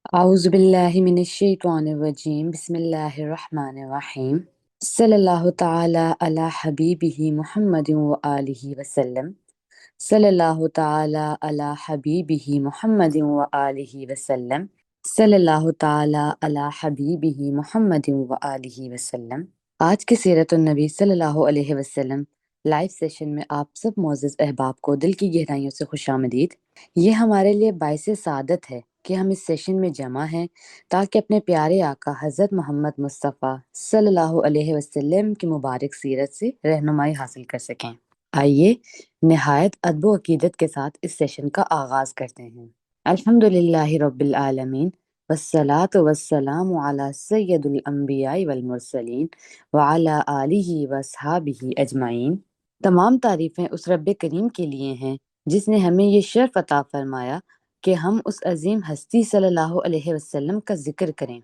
أعوذ بالله من الشيطان الرجيم بسم الله الرحمن الرحيم صلى الله تعالى على حبيبه محمد وآله وسلم صلى الله تعالى على حبيبه محمد وآله وسلم صلى الله تعالى على حبيبه محمد وآله وسلم آج کے سیرت النبی صلی اللہ علیہ وسلم لائیو سیشن میں آپ سب معزز احباب کو دل کی گہرائیوں سے خوش آمدید۔ یہ ہمارے لیے باعث سعادت ہے کہ ہم اس سیشن میں جمع ہیں تاکہ اپنے پیارے آقا حضرت محمد مصطفیٰ صلی اللہ علیہ وسلم کی مبارک سیرت سے رہنمائی حاصل کر سکیں۔ آئیے نہایت ادب و عقیدت کے ساتھ اس سیشن کا آغاز کرتے ہیں۔ الحمدللہ رب العالمین والصلاة والسلام علی سید الانبیاء والمرسلین وعلی آلہ واصحابہ اجمعین۔ تمام تعریفیں اس رب کریم کے لیے ہیں جس نے ہمیں یہ شرف عطا فرمایا کہ ہم اس عظیم ہستی صلی اللہ علیہ وسلم کا ذکر کریں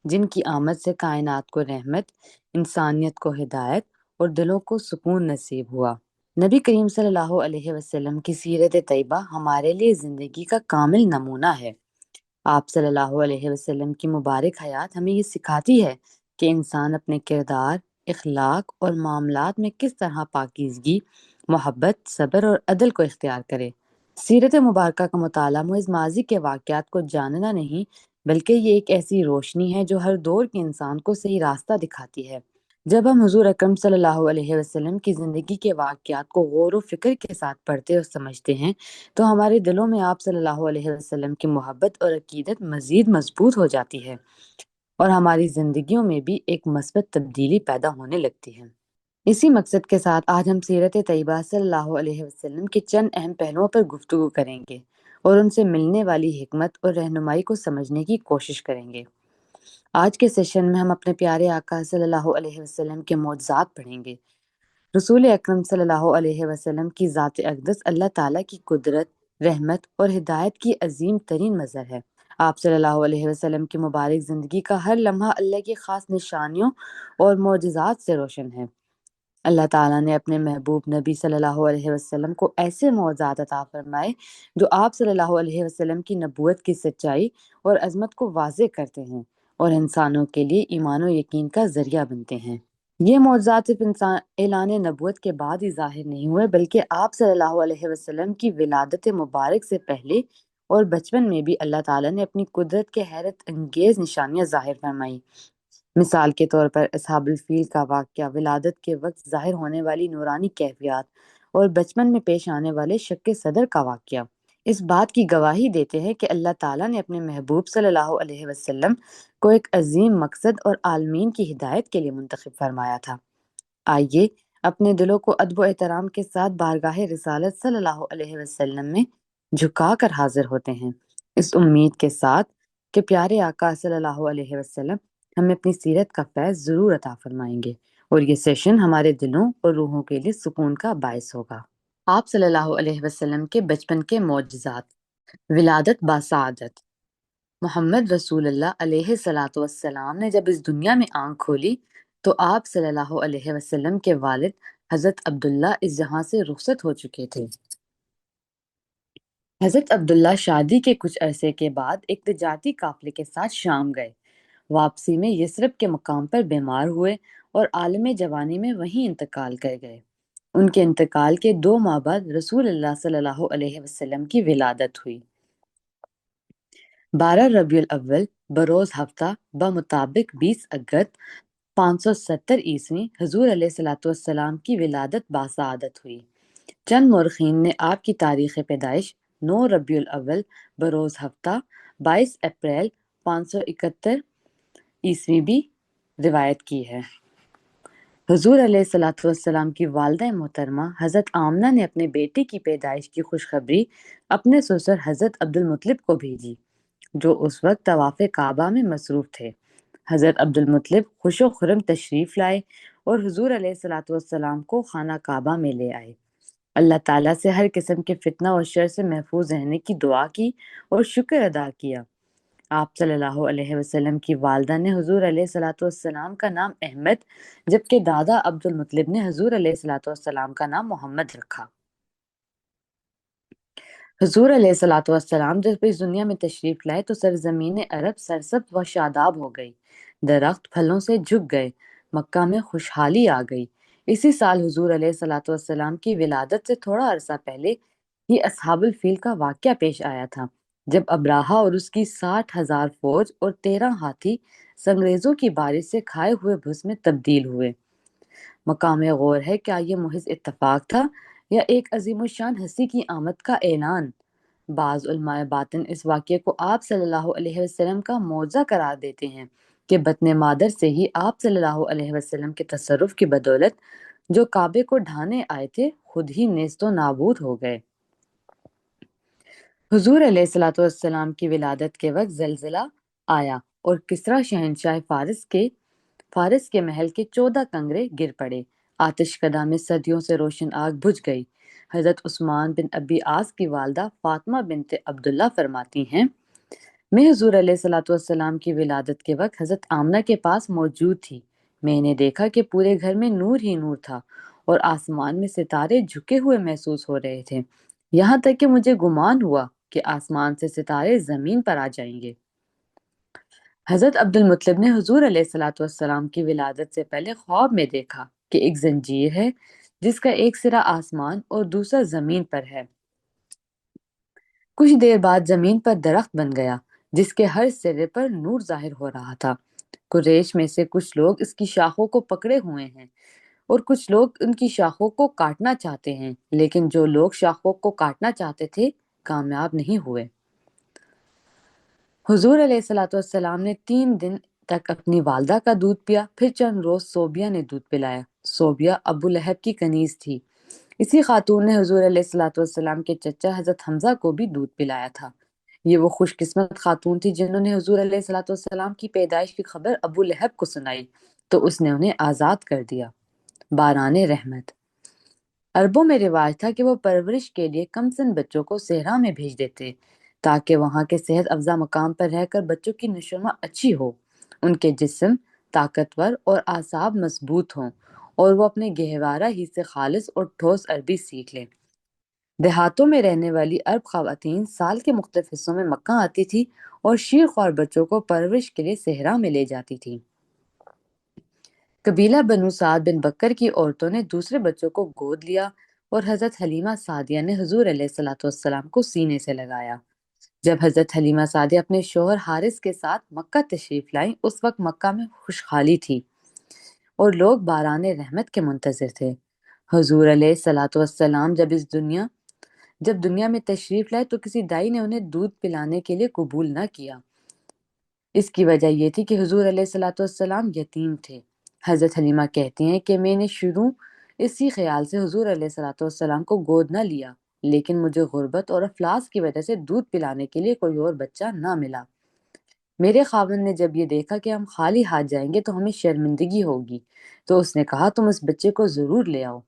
جن کی آمد سے کائنات کو رحمت، انسانیت کو ہدایت اور دلوں کو سکون نصیب ہوا۔ نبی کریم صلی اللہ علیہ وسلم کی سیرت طیبہ ہمارے لیے زندگی کا کامل نمونہ ہے۔ آپ صلی اللہ علیہ وسلم کی مبارک حیات ہمیں یہ سکھاتی ہے کہ انسان اپنے کردار، اخلاق اور معاملات میں کس طرح پاکیزگی، محبت، صبر اور عدل کو اختیار کرے۔ سیرت مبارکہ کا مطالعہ محض ماضی کے واقعات کو جاننا نہیں بلکہ یہ ایک ایسی روشنی ہے جو ہر دور کے انسان کو صحیح راستہ دکھاتی ہے۔ جب ہم حضور اکرم صلی اللہ علیہ وسلم کی زندگی کے واقعات کو غور و فکر کے ساتھ پڑھتے اور سمجھتے ہیں تو ہمارے دلوں میں آپ صلی اللہ علیہ وسلم کی محبت اور عقیدت مزید مضبوط ہو جاتی ہے اور ہماری زندگیوں میں بھی ایک مثبت تبدیلی پیدا ہونے لگتی ہے۔ اسی مقصد کے ساتھ آج ہم سیرت طیبہ صلی اللہ علیہ وسلم کے چند اہم پہلوؤں پر گفتگو کریں گے اور ان سے ملنے والی حکمت اور رہنمائی کو سمجھنے کی کوشش کریں گے۔ آج کے سیشن میں ہم اپنے پیارے آقا صلی اللہ علیہ وسلم کے معجزات پڑھیں گے۔ رسول اکرم صلی اللہ علیہ وسلم کی ذات اقدس اللہ تعالیٰ کی قدرت، رحمت اور ہدایت کی عظیم ترین مظہر ہے۔ آپ صلی اللہ علیہ وسلم کی مبارک زندگی کا ہر لمحہ اللہ کی خاص نشانیوں اور معجزات سے روشن ہے۔ اللہ تعالیٰ نے اپنے محبوب نبی صلی اللہ علیہ وسلم کو ایسے معجزات عطا فرمائے جو آپ صلی اللہ علیہ وسلم کی نبوت کی سچائی اور عظمت کو واضح کرتے ہیں اور انسانوں کے لیے ایمان و یقین کا ذریعہ بنتے ہیں۔ یہ معجزات صرف اعلان نبوت کے بعد ہی ظاہر نہیں ہوئے بلکہ آپ صلی اللہ علیہ وسلم کی ولادت مبارک سے پہلے اور بچپن میں بھی اللہ تعالیٰ نے اپنی قدرت کے حیرت انگیز نشانیاں ظاہر فرمائی۔ مثال کے طور پر اصحاب الفیل کا واقعہ، ولادت کے وقت ظاہر ہونے والی نورانی کیفیات اور بچپن میں پیش آنے والے شق صدر کا واقعہ اس بات کی گواہی دیتے ہیں کہ اللہ تعالیٰ نے اپنے محبوب صلی اللہ علیہ وسلم کو ایک عظیم مقصد اور عالمین کی ہدایت کے لیے منتخب فرمایا تھا۔ آئیے اپنے دلوں کو ادب و احترام کے ساتھ بارگاہ رسالت صلی اللہ علیہ وسلم میں جھکا کر حاضر ہوتے ہیں، اس امید کے ساتھ کہ پیارے آقا صلی اللہ علیہ وسلم ہمیں اپنی سیرت کا فیض ضرور عطا فرمائیں گے اور یہ سیشن ہمارے دلوں اور روحوں کے لیے سکون کا باعث ہوگا۔ آپ صلی اللہ علیہ وسلم کے بچپن کے معجزات۔ ولادت باسعادت۔ محمد رسول اللہ علیہ الصلاۃ والسلام نے جب اس دنیا میں آنکھ کھولی تو آپ صلی اللہ علیہ وسلم کے والد حضرت عبداللہ اس جہاں سے رخصت ہو چکے تھے۔ حضرت عبداللہ شادی کے کچھ عرصے کے بعد ایک تجارتی قافلے کے ساتھ شام گئے۔ واپسی میں یثرب کے مقام پر بیمار ہوئے اور عالم جوانی میں وہیں انتقال کر گئے۔ ان کے انتقال کے 2 ماہ بعد رسول اللہ صلی اللہ علیہ وسلم کی ولادت ہوئی۔ 12 ربیع الاول بروز ہفتہ بمطابق 20 اگست 570 عیسوی حضور علیہ الصلوۃ والسلام کی ولادت باسعادت ہوئی۔ چند مورخین نے آپ کی تاریخ پیدائش 9 ربیع الاول بروز ہفتہ 22 اپریل 571 عیسوی بھی روایت کی ہے۔ حضور علیہ الصلوۃ والسلام کی والدہ محترمہ حضرت آمنہ نے اپنے بیٹے کی پیدائش کی خوشخبری اپنے سسر حضرت عبدالمطلب کو بھیجی جو اس وقت طواف کعبہ میں مصروف تھے۔ حضرت عبدالمطلب خوش و خرم تشریف لائے اور حضور علیہ الصلوۃ والسلام کو خانہ کعبہ میں لے آئے۔ اللہ تعالیٰ سے ہر قسم کے فتنہ اور شر سے محفوظ رہنے کی دعا کی اور شکر ادا کیا۔ آپ صلی اللہ علیہ وسلم کی والدہ نے حضور علیہ الصلوۃ والسلام کا نام احمد جبکہ دادا عبدالمطلب نے حضور علیہ الصلوۃ والسلام کا نام محمد رکھا۔ حضور علیہ الصلوۃ والسلام جب اس دنیا میں تشریف لائے تو سرزمین عرب سرسبز و شاداب ہو گئی، درخت پھلوں سے جھک گئے، مکہ میں خوشحالی آ گئی۔ اسی سال حضور علیہ الصلوۃ والسلام کی ولادت سے تھوڑا عرصہ پہلے ہی اصحاب الفیل کا واقعہ پیش آیا تھا، جب ابراہا اور اس کی 60,000 فوج اور 13 ہاتھی سنگریزوں کی بارش سے کھائے ہوئے بھس میں تبدیل ہوئے۔ مقام غور ہے، کیا یہ محض اتفاق تھا یا ایک عظیم الشان ہستی کی آمد کا اعلان؟ بعض علماء باطن اس واقعے کو آپ صلی اللہ علیہ وسلم کا معجزہ قرار دیتے ہیں کہ بطن مادر سے ہی آپ صلی اللہ علیہ وسلم کے تصرف کی بدولت جو کعبے کو ڈھانے آئے تھے خود ہی نیست و نابود ہو گئے۔ حضور علیہ الصلوۃ والسلام کی ولادت کے وقت زلزلہ آیا اور کسریٰ شہنشاہ فارس کے محل کے 14 کنگرے گر پڑے۔ آتش کدہ میں صدیوں سے روشن آگ بجھ گئی۔ حضرت عثمان بن ابی عاص کی والدہ فاطمہ بنت عبداللہ فرماتی ہیں، میں حضور علیہ الصلوۃ والسلام کی ولادت کے وقت حضرت آمنہ کے پاس موجود تھی۔ میں نے دیکھا کہ پورے گھر میں نور ہی نور تھا اور آسمان میں ستارے جھکے ہوئے محسوس ہو رہے تھے، یہاں تک کہ مجھے گمان ہوا کہ آسمان سے ستارے زمین پر آ جائیں گے۔ حضرت عبد المطلب نے حضور علیہ الصلوۃ والسلام کی ولادت سے پہلے خواب میں دیکھا کہ ایک زنجیر ہے جس کا ایک سرا آسمان اور دوسرا زمین پر ہے۔ کچھ دیر بعد زمین پر درخت بن گیا جس کے ہر سرے پر نور ظاہر ہو رہا تھا۔ قریش میں سے کچھ لوگ اس کی شاخوں کو پکڑے ہوئے ہیں اور کچھ لوگ ان کی شاخوں کو کاٹنا چاہتے ہیں، لیکن جو لوگ شاخوں کو کاٹنا چاہتے تھے کامیاب نہیں ہوئے۔ حضور علیہ الصلوۃ والسلام نے 3 دن تک اپنی والدہ کا دودھ پیا، پھر چند روز صوبیہ نے دودھ پلایا۔ صوبیہ ابو لہب کی کنیز تھی۔ اسی خاتون نے حضور علیہ الصلوۃ والسلام کے چچا حضرت حمزہ کو بھی دودھ پلایا تھا۔ یہ وہ خوش قسمت خاتون تھی جنہوں نے حضور علیہ الصلوۃ والسلام کی پیدائش کی خبر ابو لہب کو سنائی تو اس نے انہیں آزاد کر دیا۔ باران رحمت۔ عربوں میں رواج تھا کہ وہ پرورش کے لیے کم سن بچوں کو صحرا میں بھیج دیتے تاکہ وہاں کے صحت افزا مقام پر رہ کر بچوں کی نشوونما اچھی ہو، ان کے جسم طاقتور اور اعصاب مضبوط ہوں اور وہ اپنے گہوارہ ہی سے خالص اور ٹھوس عربی سیکھ لیں۔ دیہاتوں میں رہنے والی عرب خواتین سال کے مختلف حصوں میں مکہ آتی تھی اور شیر خوار بچوں کو پرورش کے لیے صحرا میں لے جاتی تھی۔ قبیلہ بنو سعد بن بکر کی عورتوں نے دوسرے بچوں کو گود لیا اور حضرت حلیمہ سعدیہ نے حضور علیہ الصلوۃ والسلام کو سینے سے لگایا۔ جب حضرت حلیمہ سعدیہ اپنے شوہر حارث کے ساتھ مکہ تشریف لائیں، اس وقت مکہ میں خوشحالی تھی اور لوگ باران رحمت کے منتظر تھے۔ حضور علیہ الصلوۃ والسلام جب دنیا میں تشریف لائے تو کسی دائی نے انہیں دودھ پلانے کے لیے قبول نہ کیا۔ اس کی وجہ یہ تھی کہ حضور علیہ الصلوۃ والسلام یتیم تھے۔ حضرت حلیمہ کہتی ہیں کہ میں نے شروع اسی خیال سے حضور علیہ الصلوۃ والسلام کو گود نہ لیا، لیکن مجھے غربت اور افلاس کی وجہ سے دودھ پلانے کے لیے کوئی اور بچہ نہ ملا۔ میرے خاوند نے جب یہ دیکھا کہ ہم خالی ہاتھ جائیں گے تو ہمیں شرمندگی ہوگی، تو اس نے کہا تم اس بچے کو ضرور لے آؤ۔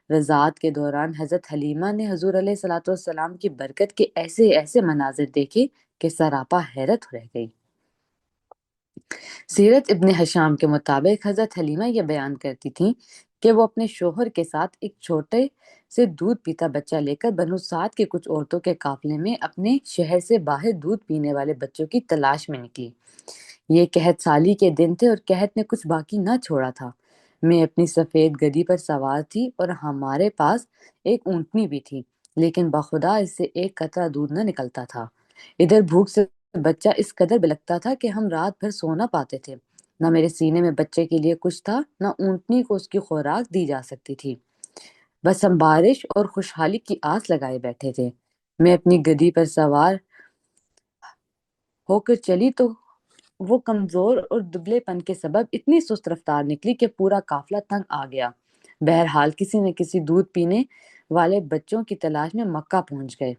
رضاعت کے دوران حضرت حلیمہ نے حضور علیہ الصلوۃ والسلام کی برکت کے ایسے ایسے مناظر دیکھے کہ سراپا حیرت رہ گئی۔ سیرت ابن حشام کے مطابق حضرت حلیمہ یہ بیان کرتی تھیں کہ وہ اپنے شوہر کے ساتھ ایک چھوٹے سے دودھ پیتا بچہ لے کر بنو سعد کے کچھ عورتوں کے قافلے میں اپنے شہر سے باہر دودھ پینے والے بچوں کی تلاش میں نکلی۔ یہ قحط سالی کے دن تھے اور قحط نے کچھ باقی نہ چھوڑا تھا۔ میں اپنی سفید گدی پر سوار تھی اور ہمارے پاس ایک اونٹنی بھی تھی، لیکن بخدا اس سے ایک قطرہ دودھ نہ نکلتا تھا۔ ادھر بھوک سے بچہ اس قدر بلکتا تھا کہ ہم رات بھر سو نہ پاتے تھے۔ نہ میرے سینے میں بچے کے لیے کچھ تھا، نہ اونٹنی کو اس کی خوراک دی جا سکتی تھی۔ بس ہم بارش اور خوشحالی کی آس لگائے بیٹھے تھے۔ میں اپنی گدی پر سوار ہو کر چلی تو وہ کمزور اور دبلے پن کے سبب اتنی سست رفتار نکلی کہ پورا قافلہ تنگ آ گیا۔ بہرحال کسی نہ کسی دودھ پینے والے بچوں کی تلاش میں مکہ پہنچ گئے۔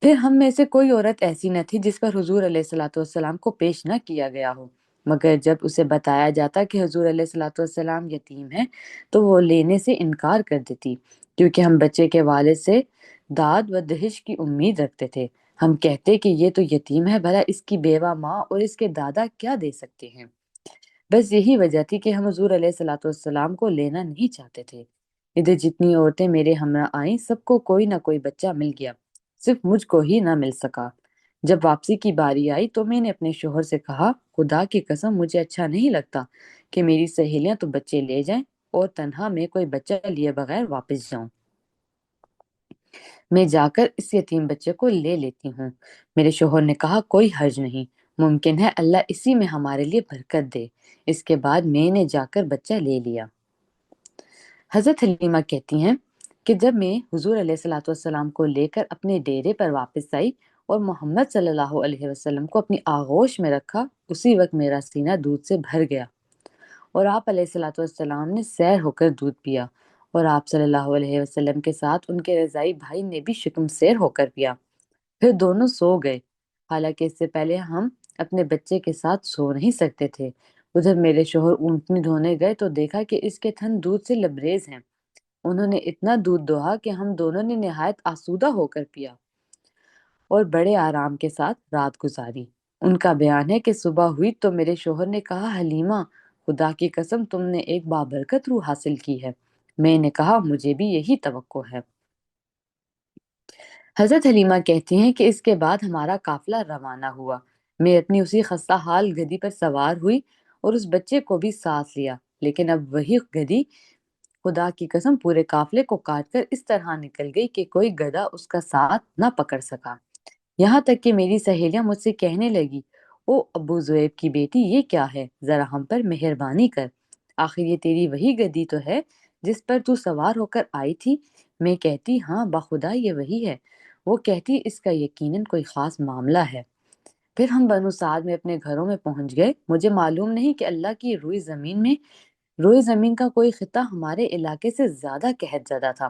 پھر ہم میں سے کوئی عورت ایسی نہ تھی جس پر حضور علیہ الصلوۃ والسلام کو پیش نہ کیا گیا ہو، مگر جب اسے بتایا جاتا کہ حضور علیہ الصلوۃ والسلام یتیم ہیں تو وہ لینے سے انکار کر دیتی، کیونکہ ہم بچے کے والد سے داد و دہش کی امید رکھتے تھے۔ ہم کہتے کہ یہ تو یتیم ہے، بھلا اس کی بیوہ ماں اور اس کے دادا کیا دے سکتے ہیں۔ بس یہی وجہ تھی کہ ہم حضور علیہ الصلوۃ والسلام کو لینا نہیں چاہتے تھے۔ ادھر جتنی عورتیں میرے ہمراہ آئیں سب کو کوئی نہ کوئی بچہ مل گیا، صرف مجھ کو ہی نہ مل سکا۔ جب واپسی کی باری آئی تو میں نے اپنے شوہر سے کہا، خدا کی قسم مجھے اچھا نہیں لگتا کہ میری سہیلیاں تو بچے لے جائیں اور تنہا میں کوئی بچہ لیے بغیر واپس جاؤں۔ میں جا کر اس یتیم بچے کو لے لیتی ہوں۔ میرے شوہر نے کہا، کوئی حرج نہیں، ممکن ہے اللہ اسی میں ہمارے لیے برکت دے۔ اس کے بعد میں نے جا کر بچہ لے لیا۔ حضرت حلیمہ کہتی ہیں کہ جب میں حضور علیہ الصلوۃ والسلام کو لے کر اپنے ڈیرے پر واپس آئی اور محمد صلی اللہ علیہ وسلم کو اپنی آغوش میں رکھا، اسی وقت میرا سینہ دودھ سے بھر گیا اور آپ علیہ الصلوۃ والسلام نے سیر ہو کر دودھ پیا اور آپ صلی اللہ علیہ وسلم کے ساتھ ان کے رضائی بھائی نے بھی شکم سیر ہو کر پیا۔ پھر دونوں سو گئے، حالانکہ اس سے پہلے ہم اپنے بچے کے ساتھ سو نہیں سکتے تھے۔ ادھر میرے شوہر اونٹنی دھونے گئے تو دیکھا کہ اس کے تھن دودھ سے لبریز ہیں۔ انہوں نے اتنا دودھ دوہا کہ ہم دونوں نے نہایت آسودہ ہو کر پیا اور بڑے آرام کے ساتھ رات گزاری۔ ان کا بیان ہے کہ صبح ہوئی تو میرے شوہر نے کہا، حلیمہ خدا کی قسم تم نے ایک بابرکت روح حاصل کی ہے۔ میں نے کہا، مجھے بھی یہی توقع ہے۔ حضرت حلیمہ کہتی ہیں کہ اس کے بعد ہمارا قافلہ روانہ ہوا۔ میں اپنی اسی خستہ حال گدی پر سوار ہوئی اور اس بچے کو بھی ساتھ لیا، لیکن اب وہی گدی خدا کی قسم پورے قافلے کو کاٹ کر اس طرح نکل گئی کہ کوئی گدھا اس کا ساتھ نہ پکڑ سکا۔ یہاں تک کہ میری سہیلیاں مجھ سے کہنے لگی، او ابو زویب کی بیٹی، یہ کیا ہے؟ ذرا ہم پر مہربانی کر، آخر یہ تیری وہی گدی تو ہے جس پر تو سوار ہو کر آئی تھی۔ میں کہتی، ہاں بخدا یہ وہی ہے۔ وہ کہتی، اس کا یقیناً کوئی خاص معاملہ ہے۔ پھر ہم بنو سعد میں اپنے گھروں میں پہنچ گئے۔ مجھے معلوم نہیں کہ اللہ کی روئی زمین کا کوئی خطہ ہمارے علاقے سے زیادہ قحط زدہ تھا،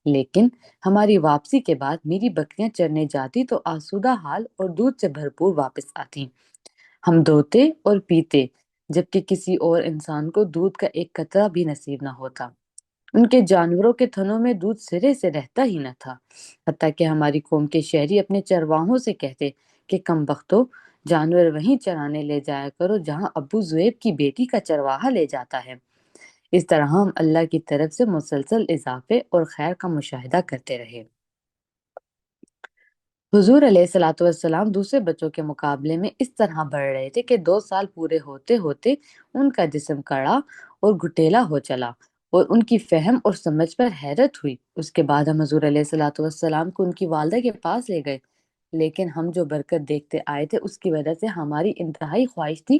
لیکن ہماری واپسی کے بعد میری بکریاں چرنے جاتی تو آسودہ حال اور دودھ سے بھرپور واپس آتی۔ ہم دوتے اور پیتے، جبکہ کسی اور انسان کو دودھ کا ایک قطرہ بھی نصیب نہ ہوتا۔ ان کے جانوروں کے تھنوں میں دودھ سرے سے رہتا ہی نہ تھا، حتیٰ کہ ہماری قوم کے شہری اپنے چرواہوں سے کہتے کہ کم بختو، جانور وہیں چرانے لے جایا کرو جہاں ابو زویب کی بیٹی کا چرواہا لے جاتا ہے۔ اس طرح ہم اللہ کی طرف سے مسلسل اضافے اور خیر کا مشاہدہ کرتے رہے۔ حضور علیہ الصلوۃ والسلام دوسرے بچوں کے مقابلے میں اس طرح بڑھ رہے تھے کہ 2 سال پورے ہوتے ہوتے ان کا جسم کڑا اور گھٹیلا ہو چلا اور ان کی فہم اور سمجھ پر حیرت ہوئی۔ اس کے بعد ہم حضور علیہ الصلوۃ والسلام کو ان کی والدہ کے پاس لے گئے، لیکن ہم جو برکت دیکھتے آئے تھے اس کی وجہ سے ہماری انتہائی خواہش تھی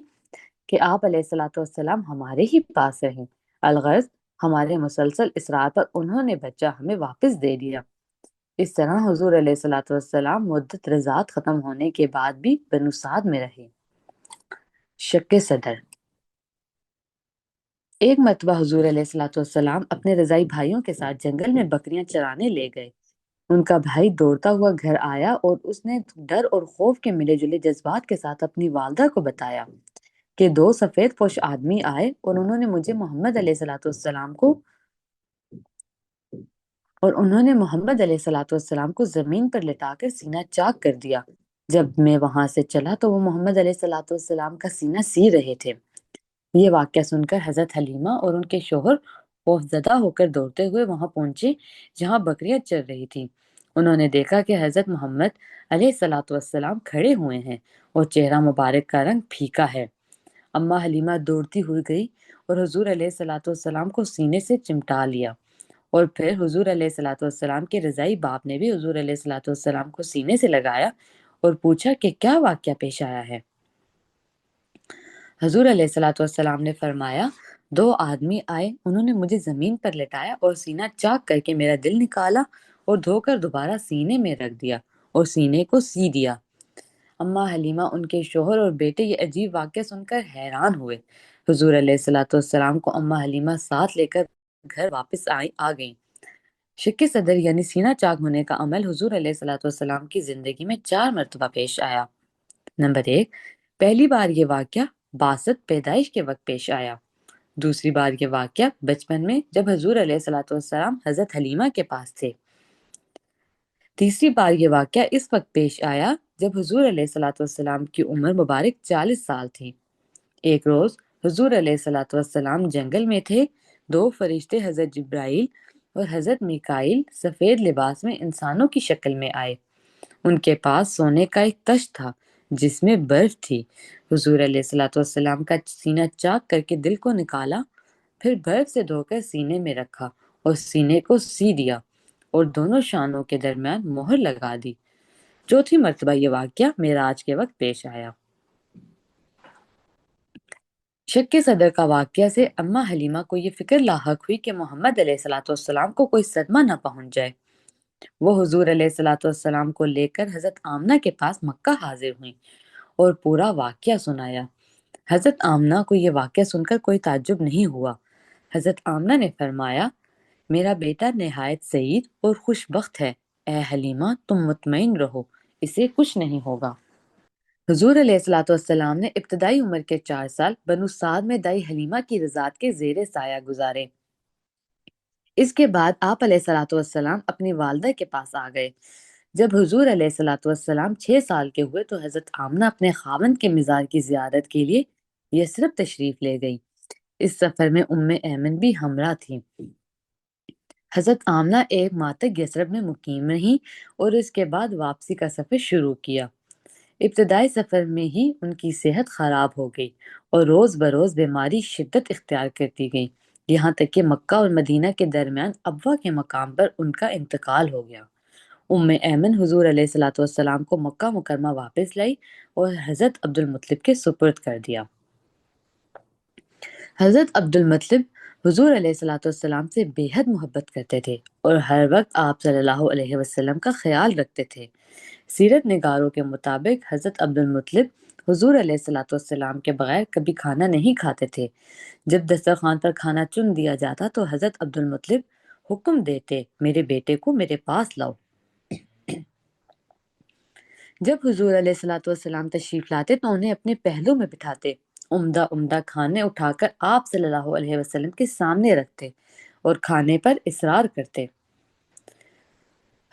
کہ آپ علیہ الصلوۃ والسلام ہمارے ہی پاس رہیں۔ الغرض ہمارے مسلسل اصرار پر انہوں نے بچہ ہمیں واپس دے دیا۔ اس طرح حضور علیہ الصلوۃ والسلام مدت رضاعت ختم ہونے کے بعد بھی بنو سعد میں رہے۔ شک صدر۔ ایک مرتبہ حضور علیہ الصلوۃ والسلام اپنے رضائی بھائیوں کے ساتھ جنگل میں بکریاں چرانے لے گئے۔ ان کا بھائی دوڑتا ہوا گھر آیا اور اس نے ڈر اور خوف کے ملے جلے جذبات کے ساتھ اپنی والدہ کو بتایا کہ 2 سفید پوش آدمی آئے اور انہوں نے محمد علیہ الصلوۃ والسلام کو زمین پر لٹا کر سینہ چاک کر دیا۔ جب میں وہاں سے چلا تو وہ محمد علیہ الصلوۃ والسلام کا سینہ سی رہے تھے۔ یہ واقعہ سن کر حضرت حلیمہ اور ان کے شوہر خوفزدہ ہو کر دوڑتے ہوئے وہاں پہنچے جہاں بکریاں چر رہی تھی۔ انہوں نے دیکھا کہ حضرت محمد علیہ الصلوۃ والسلام کھڑے ہوئے ہیں اور چہرہ مبارک کا رنگ پھیکا ہے۔ اماں حلیمہ دوڑتی ہوئی گئی اور حضور علیہ الصلوۃ والسلام کو سینے سے چمٹا لیا، اور پھر حضور علیہ الصلوۃ والسلام کے رضائی باپ نے بھی حضور علیہ الصلوۃ والسلام کو سینے سے لگایا اور پوچھا کہ کیا واقعہ پیش آیا ہے۔ حضور علیہ الصلوۃ والسلام نے فرمایا، 2 آدمی آئے، انہوں نے مجھے زمین پر لٹایا اور سینہ چاک کر کے میرا دل نکالا اور دھو کر دوبارہ سینے میں رکھ دیا اور سینے کو سی دیا۔ اماں حلیمہ، ان کے شوہر اور بیٹے یہ عجیب واقعہ سن کر حیران ہوئے۔ حضور علیہ الصلوۃ والسلام کو اماں حلیمہ ساتھ لے کر گھر واپس آ گئیں۔ شق صدر یعنی سینہ چاک ہونے کا عمل حضور علیہ الصلوۃ والسلام کی زندگی میں 4 مرتبہ پیش آیا۔ نمبر 1، پہلی بار یہ واقعہ باسط پیدائش کے وقت پیش آیا۔ دوسری بار یہ واقعہ بچپن میں جب حضور علیہ الصلوۃ والسلام حضرت حلیمہ کے پاس تھے۔ تیسری بار یہ واقعہ اس وقت پیش آیا جب حضور علیہ الصلوۃ والسلام کی عمر مبارک 40 سال تھی۔ ایک روز حضور علیہ الصلوۃ والسلام جنگل میں تھے۔ 2 فرشتے حضرت جبرائیل اور حضرت میکائیل سفید لباس میں انسانوں کی شکل میں آئے۔ ان کے پاس سونے کا ایک تشت تھا جس میں برف تھی۔ حضور علیہ الصلوۃ والسلام کا سینہ چاک کر کے دل کو نکالا، پھر برف سے دھو کر سینے میں رکھا اور سینے کو سی دیا اور دونوں شانوں کے درمیان مہر لگا دی۔ چوتھی مرتبہ یہ واقعہ معراج کے وقت پیش آیا۔ شک صدر کا واقعہ سے اماں حلیمہ کو یہ فکر لاحق ہوئی کہ محمد علیہ الصلوۃ والسلام کو کوئی صدمہ نہ پہنچ جائے۔ وہ حضور علیہ الصلوۃ والسلام کو لے کر حضرت آمنہ کے پاس مکہ حاضر ہوئیں اور پورا واقعہ سنایا۔ حضرت آمنہ کو یہ واقعہ سن کر کوئی تعجب نہیں ہوا۔ حضرت آمنہ نے فرمایا، میرا بیٹا نہایت سعید اور خوش بخت ہے۔ اے حلیمہ، تم مطمئن رہو، اسے کچھ نہیں ہوگا۔ حضور علیہ الصلوۃ والسلام نے ابتدائی عمر کے 4 سال بنو سعد میں دائی حلیمہ کی رضاعت کے زیر سایہ گزارے۔ اس کے بعد آپ علیہ الصلوۃ والسلام اپنی والدہ کے پاس آ گئے۔ جب حضور علیہ الصلوۃ والسلام 6 سال کے ہوئے تو حضرت آمنہ اپنے خاوند کے مزار کی زیارت کے لیے یثرب تشریف لے گئی۔ اس سفر میں ایمن بھی ہمراہ تھی۔ حضرت آمنہ ایک ماہ تک یثرب میں مقیم رہیں اور اس کے بعد واپسی کا سفر شروع کیا۔ ابتدائی سفر میں ہی ان کی صحت خراب ہو گئی اور روز بروز بیماری شدت اختیار کرتی گئی، یہاں تک کہ مکہ اور مدینہ کے درمیان ابوا کے مقام پر ان کا انتقال ہو گیا۔ ایمن حضور علیہ الصلوۃ والسلام کو مکہ مکرمہ واپس لائی اور حضرت عبد المطلب کے سپرد کر دیا۔ حضرت عبد المطلب حضور علیہ الصلوۃ والسلام سے بے حد محبت کرتے تھے اور ہر وقت آپ صلی اللہ علیہ وسلم کا خیال رکھتے تھے۔ سیرت نگاروں کے مطابق حضرت عبد المطلب حضور علیہ الصلوۃ والسلام کے بغیر کبھی کھانا نہیں کھاتے تھے۔ جب دسترخوان پر کھانا چن دیا جاتا تو حضرت عبد المطلب حکم دیتے، میرے بیٹے کو میرے پاس لاؤ۔ جب حضور علیہ الصلوۃ والسلام تشریف لاتے تو انہیں اپنے پہلو میں بٹھاتے، عمدہ عمدہ کھانے اٹھا کر آپ صلی اللہ علیہ وسلم کے سامنے رکھتے اور کھانے پر اصرار کرتے۔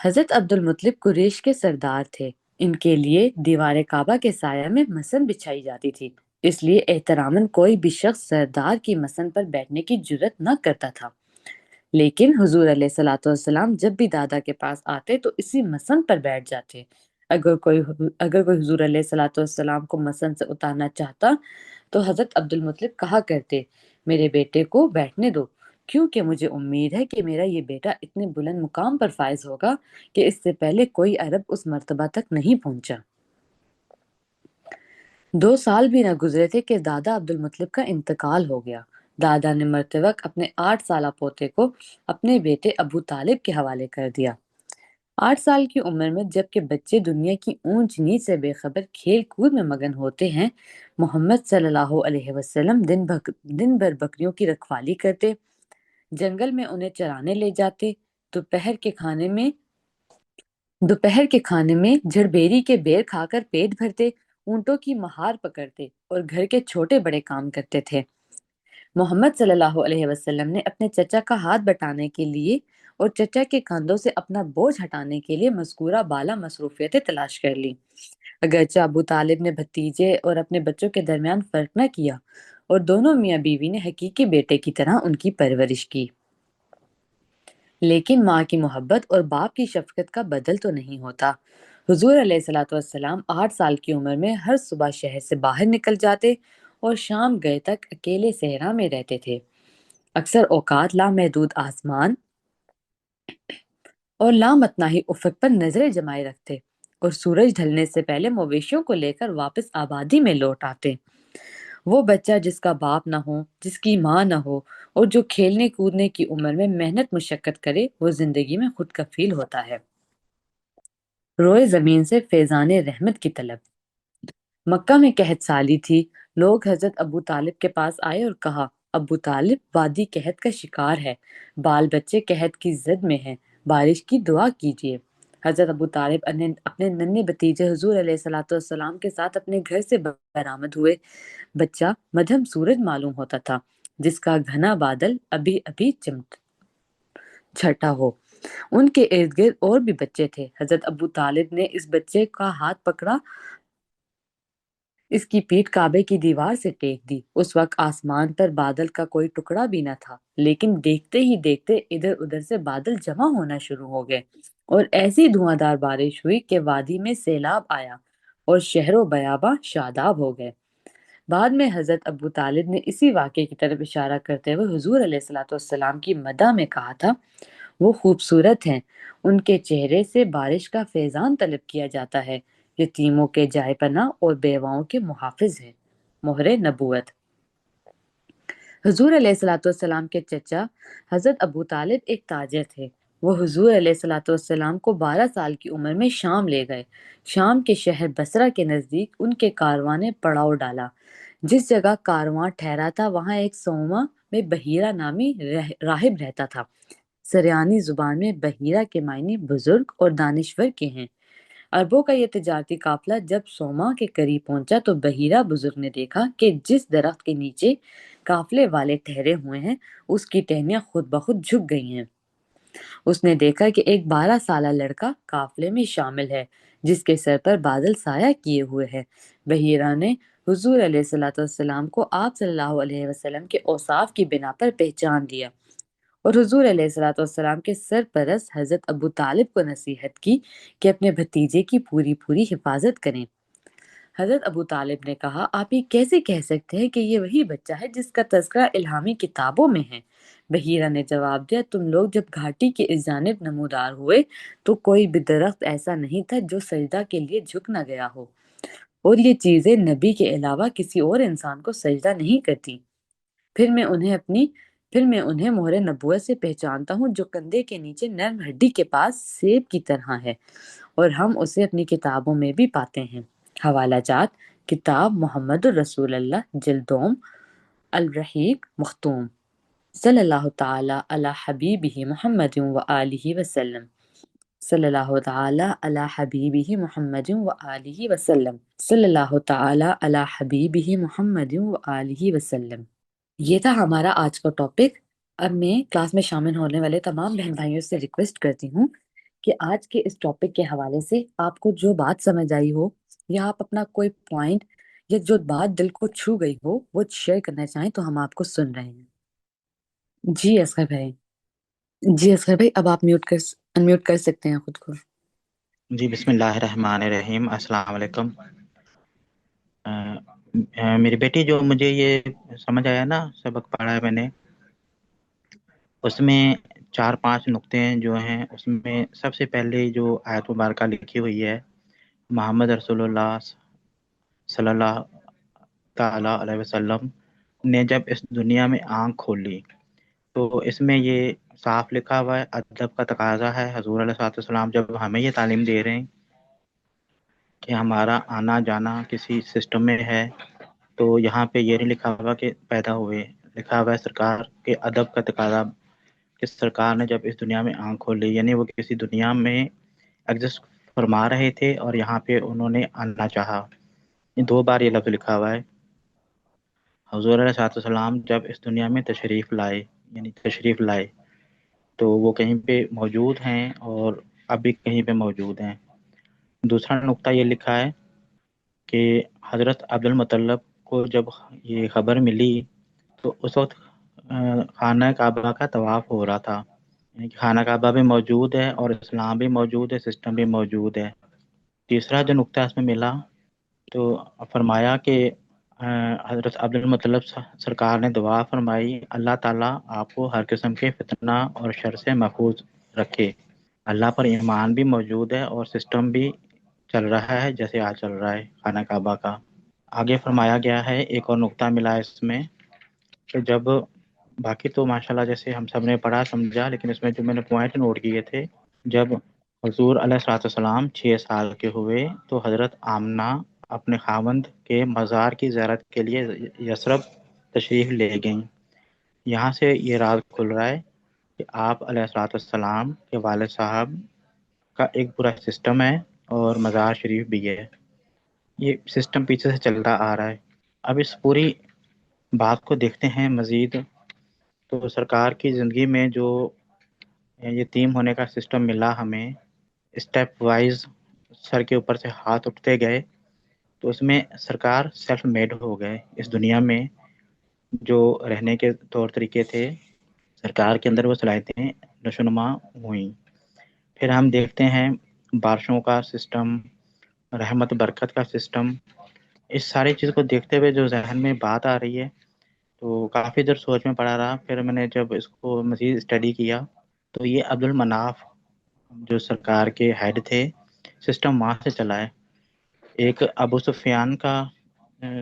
حضرت عبد المطلب قریش کے سردار تھے۔ ان کے لیے دیوار کعبہ کے سایہ میں مسن بچھائی جاتی تھی، اس لیے احتراماً کوئی بھی شخص سردار کی مسن پر بیٹھنے کی جرت نہ کرتا تھا۔ لیکن حضور علیہ الصلوۃ والسلام جب بھی دادا کے پاس آتے تو اسی مسن پر بیٹھ جاتے۔ اگر کوئی حضور علیہ الصلوۃ والسلام کو مسن سے اتارنا چاہتا تو حضرت عبد المطلب کہا کرتے، میرے بیٹے کو بیٹھنے دو، کیونکہ مجھے امید ہے کہ میرا یہ بیٹا اتنے بلند مقام پر فائز ہوگا کہ اس سے پہلے کوئی عرب اس مرتبہ تک نہیں پہنچا۔ 2 سال بھی نہ گزرے تھے کہ دادا عبد المطلب کا انتقال ہو گیا۔ دادا نے مرتے وقت اپنے 8 سالہ پوتے کو اپنے بیٹے ابو طالب کے حوالے کر دیا۔ 8 سال کی عمر میں جب کہ بچے دنیا کی اونچ نیچ سے بے خبر کھیل کود میں مگن ہوتے ہیں، محمد صلی اللہ علیہ وسلم دن بھر بکریوں کی رکھوالی کرتے، جنگل میں انہیں چرانے لے جاتے، دوپہر کے کھانے میں جھڑبیری کے بیر کھا کر پیٹ بھرتے، اونٹوں کی مہار پکڑتے اور گھر کے چھوٹے بڑے کام کرتے تھے۔ محمد صلی اللہ علیہ وسلم نے اپنے چچا کا ہاتھ بٹانے کے لیے اور چچا کے کندھوں سے اپنا بوجھ ہٹانے کے لیے مذکورہ بالا مصروفیتیں تلاش کر لی۔ اگرچہ ابو طالب نے بھتیجے اور اپنے بچوں کے درمیان فرق نہ کیا اور دونوں میاں بیوی نے حقیقی بیٹے کی طرح ان کی پرورش کی، لیکن ماں کی محبت اور باپ کی شفقت کا بدل تو نہیں ہوتا۔ حضور علیہ الصلوۃ والسلام 8 سال کی عمر میں ہر صبح شہر سے باہر نکل جاتے اور شام گئے تک اکیلے صحرا میں رہتے تھے۔ اکثر اوقات لامحدود آسمان اور لامتناہی افق پر نظریں جمائے رکھتے اور سورج ڈھلنے سے پہلے مویشیوں کو لے کر واپس آبادی میں لوٹ آتے۔ وہ بچہ جس کا باپ نہ ہو، جس کی ماں نہ ہو اور جو کھیلنے کودنے کی عمر میں محنت مشقت کرے، وہ زندگی میں خود کفیل ہوتا ہے۔ روئے زمین سے فیضان رحمت کی طلب۔ مکہ میں قحط سالی تھی۔ لوگ حضرت ابو طالب کے پاس آئے اور کہا، ابو طالب وادی قحط کا شکار ہے، بال بچے قحط کی زد میں ہیں، بارش کی دعا کیجیے۔ حضرت ابو طالب اپنے ننھے بھتیجے حضور علیہ الصلوۃ والسلام کے ساتھ اپنے گھر سے برآمد ہوئے۔ بچہ مدھم سورج معلوم ہوتا تھا جس کا گھنا بادل ابھی ابھی چھٹا ہو۔ ان کے ارد گرد اور بھی بچے تھے۔ حضرت ابو طالب نے اس بچے کا ہاتھ پکڑا اس کی پیٹھ کعبے کی دیوار سے ٹیک دی۔ اس وقت آسمان پر بادل کا کوئی ٹکڑا بھی نہ تھا، لیکن دیکھتے ہی دیکھتے ادھر ادھر سے بادل جمع ہونا شروع ہو گئے اور ایسی دھواں دار بارش ہوئی کہ وادی میں سیلاب آیا اور شہر و بیاباں شاداب ہو گئے۔ بعد میں حضرت ابو طالب نے اسی واقعے کی طرف اشارہ کرتے ہوئے حضور علیہ الصلوۃ والسلام کی مدح میں کہا تھا، وہ خوبصورت ہیں، ان کے چہرے سے بارش کا فیضان طلب کیا جاتا ہے، یتیموں کے جائے پناہ اور بیواؤں کے محافظ ہیں۔ مہر نبوت۔ حضور علیہ الصلوۃ والسلام کے چچا حضرت ابو طالب ایک تاجر تھے۔ وہ حضور علیہ الصلوۃ والسلام کو 12 سال کی عمر میں شام لے گئے۔ شام کے شہر بصرہ کے نزدیک ان کے کارواں نے پڑاؤ ڈالا۔ جس جگہ کارواں ٹھہرا تھا وہاں ایک سوما میں بحیرہ نامی راہب رہتا تھا۔ سریانی زبان میں بحیرہ کے معنی بزرگ اور دانشور کے ہیں۔ عربوں کا یہ تجارتی قافلہ جب سوما کے قریب پہنچا تو بحیرہ بزرگ نے دیکھا کہ جس درخت کے نیچے قافلے والے ٹھہرے ہوئے ہیں اس کی ٹہنیاں خود بخود جھک گئی ہیں۔ اس نے دیکھا کہ ایک 12 سالہ لڑکا قافلے میں شامل ہے جس کے سر پر بادل سایہ کیے ہوئے ہے۔ بحیرہ نے حضور علیہ الصلوۃ والسلام کو آپ صلی اللہ علیہ وسلم کے اوصاف کی بنا پر پہچان لیا اور حضور علیہ الصلوۃ والسلام کے سرپرست حضرت ابو طالب کو نصیحت کی کہ اپنے بھتیجے کی پوری حفاظت کریں۔ حضرت ابو طالب نے کہا، آپ یہ کیسے کہہ سکتے ہیں کہ یہ وہی بچہ ہے جس کا تذکرہ الہامی کتابوں میں ہے؟ بحیرہ نے جواب دیا، تم لوگ جب گھاٹی کی اس جانب نمودار ہوئے تو کوئی بھی درخت ایسا نہیں تھا جو سجدہ کے لیے جھک نہ گیا ہو، اور یہ چیزیں نبی کے علاوہ کسی اور انسان کو سجدہ نہیں کرتی۔ پھر میں انہیں مہر نبوت سے پہچانتا ہوں جو کندھے کے نیچے نرم ہڈی کے پاس سیب کی طرح ہے، اور ہم اسے اپنی کتابوں میں بھی پاتے ہیں۔ حوالہ جات: کتاب محمد الرسول اللہ، جلدوم، الرحیق مختوم۔ صلی اللہ تعالی علی حبیبہ محمد و آلہ وسلم۔ صلی اللہ تعالی علی حبیبہ محمد و آلہ وسلم۔ صلی اللہ تعالی علی حبیبہ محمد و آلہ وسلم۔ یہ تھا ہمارا آج کا ٹاپک۔ اب میں کلاس میں شامل ہونے والے تمام بہن بھائیوں سے ریکویسٹ کرتی ہوں کہ آج کے اس ٹاپک کے حوالے سے آپ کو جو بات سمجھ آئی ہو یا آپ اپنا کوئی پوائنٹ یا جو بات دل کو چھو گئی ہو وہ شیئر کرنا چاہیں تو ہم آپ کو سن رہے ہیں۔ جی اصغر بھائی، اب آپ انمیوٹ کر سکتے ہیں خود کو۔ جی بسم اللہ الرحمن الرحیم۔ السلام علیکم۔ میری بیٹی، جو مجھے یہ سمجھ آیا نا سبق پڑھا ہے میں نے، اس میں 4-5 نقطے جو ہیں، اس میں سب سے پہلے جو آیت مبارکہ لکھی ہوئی ہے، محمد رسول اللہ صلی اللہ تعالیٰ علیہ وسلم نے جب اس دنیا میں آنکھ کھولی تو اس میں یہ صاف لکھا ہوا ہے، ادب کا تقاضا ہے۔ حضور علیہ السلام جب ہمیں یہ تعلیم دے رہے ہیں کہ ہمارا آنا جانا کسی سسٹم میں ہے، تو یہاں پہ یہ نہیں لکھا ہوا کہ پیدا ہوئے، لکھا ہوا ہے سرکار کے ادب کا تقاضا، کہ سرکار نے جب اس دنیا میں آنکھ کھولی، یعنی وہ کسی دنیا میں ایگزسٹ فرما رہے تھے اور یہاں پہ انہوں نے آنا چاہا۔ 2 بار یہ لفظ لکھا ہوا ہے۔ حضور علیہ السلام جب اس دنیا میں تشریف لائے تو وہ کہیں پہ موجود ہیں اور ابھی کہیں پہ موجود ہیں۔ دوسرا نقطہ یہ لکھا ہے کہ حضرت عبد المطلب کو جب یہ خبر ملی تو اس وقت خانہ کعبہ کا طواف ہو رہا تھا، یعنی کہ خانہ کعبہ بھی موجود ہے اور اسلام بھی موجود ہے، سسٹم بھی موجود ہے۔ تیسرا جو نقطہ اس میں ملا تو فرمایا کہ حضرت عبد المطلب سرکار نے دعا فرمائی، اللہ تعالیٰ آپ کو ہر قسم کے فتنہ اور شر سے محفوظ رکھے۔ اللہ پر ایمان بھی موجود ہے اور سسٹم بھی چل رہا ہے جیسے آج چل رہا ہے خانہ کعبہ کا۔ آگے فرمایا گیا ہے، ایک اور نقطہ ملا اس میں کہ جب باقی تو ماشاءاللہ جیسے ہم سب نے پڑھا سمجھا، لیکن اس میں جو میں نے پوائنٹ نوٹ کیے تھے، جب حضور علیہ السلام 6 سال کے ہوئے تو حضرت آمنہ اپنے خاوند کے مزار کی زیارت کے لیے یثرب تشریف لے گئیں۔ یہاں سے یہ راز کھل رہا ہے کہ آپ علیہ السلام کے والد صاحب کا ایک پورا سسٹم ہے اور مزار شریف بھی ہے۔ یہ سسٹم پیچھے سے چلتا آ رہا ہے۔ اب اس پوری بات کو دیکھتے ہیں مزید، تو سرکار کی زندگی میں جو یتیم ہونے کا سسٹم ملا ہمیں، اسٹیپ وائز سر کے اوپر سے ہاتھ اٹھتے گئے تو اس میں سرکار سیلف میڈ ہو گئے. اس دنیا میں جو رہنے کے طور طریقے تھے سرکار کے اندر وہ صلاحیتیں نشوونما ہوئیں. پھر ہم دیکھتے ہیں بارشوں کا سسٹم، رحمت برکت کا سسٹم. اس ساری چیز کو دیکھتے ہوئے جو ذہن میں بات آ رہی ہے تو کافی دیر سوچ میں پڑا رہا. پھر میں نے جب اس کو مزید اسٹڈی کیا تو یہ عبد المناف جو سرکار کے ہیڈ تھے سسٹم وہاں سے چلا ہے. ایک ابو سفیان کا